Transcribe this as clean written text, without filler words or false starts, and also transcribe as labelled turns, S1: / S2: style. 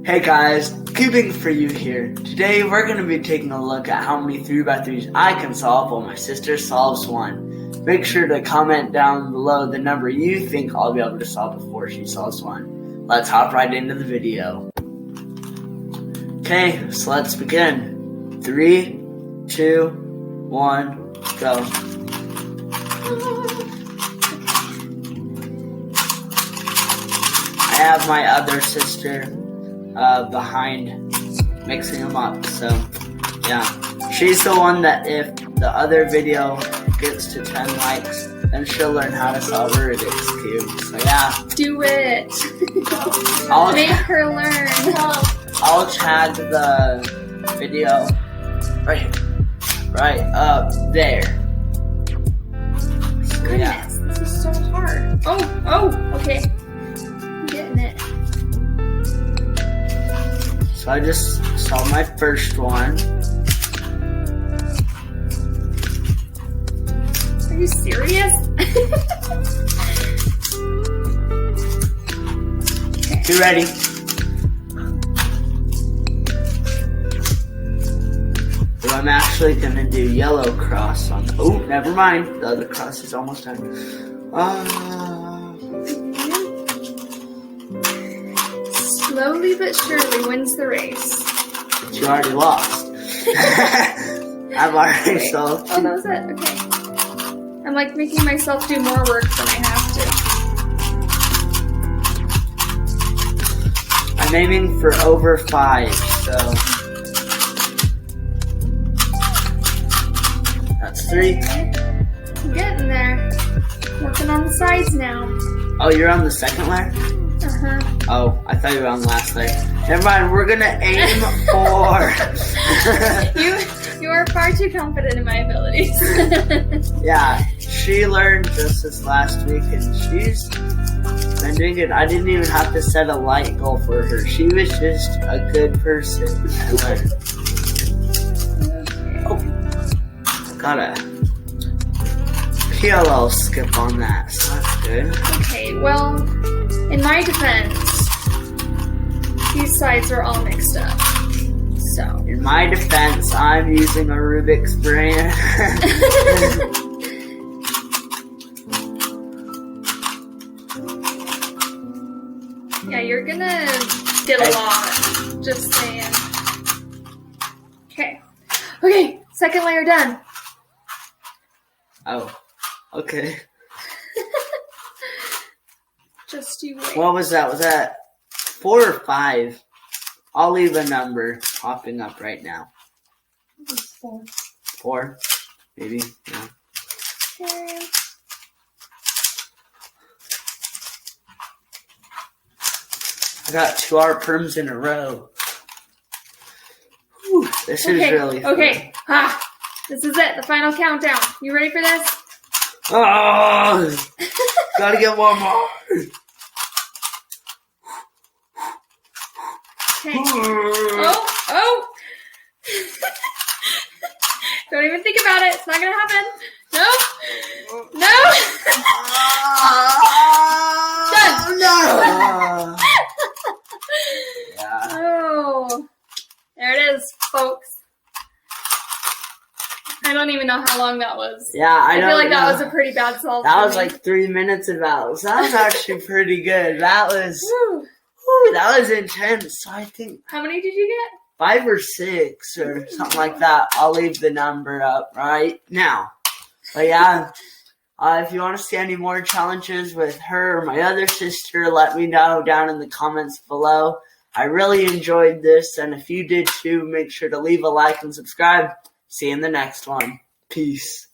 S1: Hey guys, Cubing for you here. Today we're going to be taking a look at how many 3x3s I can solve while my sister solves one. Make sure to comment down below the number you think I'll be able to solve before she solves one. Let's hop right into the video. Okay, so let's begin. 3, 2, 1, go. I have my other sister behind mixing them up, so yeah, she's the one that if the other video gets to 10 likes, then she'll learn how to solve a Rubik's Cube. So yeah,
S2: do it. Make her learn.
S1: I'll tag the video right up there. So,
S2: goodness,
S1: yeah.
S2: this is so hard. Oh, okay. I'm getting it.
S1: So I just solved my first one.
S2: Are you serious?
S1: You ready? So I'm actually gonna do yellow cross on. Oh, never mind. The other cross is almost done.
S2: Slowly but surely wins the race.
S1: But you already lost. I've already solved.
S2: Oh, that was it. Okay. I'm like making myself do more work than I have to.
S1: I'm aiming for over 5, so that's 3.
S2: I'm getting there. Working on the sides now.
S1: Oh, you're on the second layer?
S2: Uh-huh.
S1: Oh, I thought you were on the last layer. Never mind, we're gonna aim for...
S2: You are far too confident in my abilities.
S1: Yeah, she learned just this last week and she's been doing good. I didn't even have to set a light goal for her. She was just a good person and learned. Oh, got a PLL skip on that, so that's good.
S2: Okay, well, in my defense, these sides are all mixed up. So.
S1: In my defense, I'm using a Rubik's brain.
S2: Yeah, you're gonna get a lot. Just saying. Okay. Okay, second layer done.
S1: Oh, okay.
S2: Just you wait.
S1: What was that? Was that 4 or 5? I'll leave a number popping up right now.
S2: 4.
S1: 4? Maybe? Yeah.
S2: Okay.
S1: I got 2 art perms in a row. Whew, this is really fun.
S2: Okay. Ha! This is it. The final countdown. You ready for this?
S1: Oh! Gotta get one more.
S2: Okay. Oh! Don't even think about it. It's not gonna happen. No. Done.
S1: No. Yeah.
S2: Oh. There it is, folks. I don't even know how long that was.
S1: Yeah, I
S2: feel like that was a pretty bad solve.
S1: That was like 3 minutes about. So that was actually pretty good. That was.
S2: Woo.
S1: Whew, that was intense. So I think.
S2: How many did you get?
S1: 5 or 6 or something like that. I'll leave the number up right now. But yeah, if you want to see any more challenges with her or my other sister, let me know down in the comments below. I really enjoyed this, and if you did too, make sure to leave a like and subscribe. See you in the next one. Peace.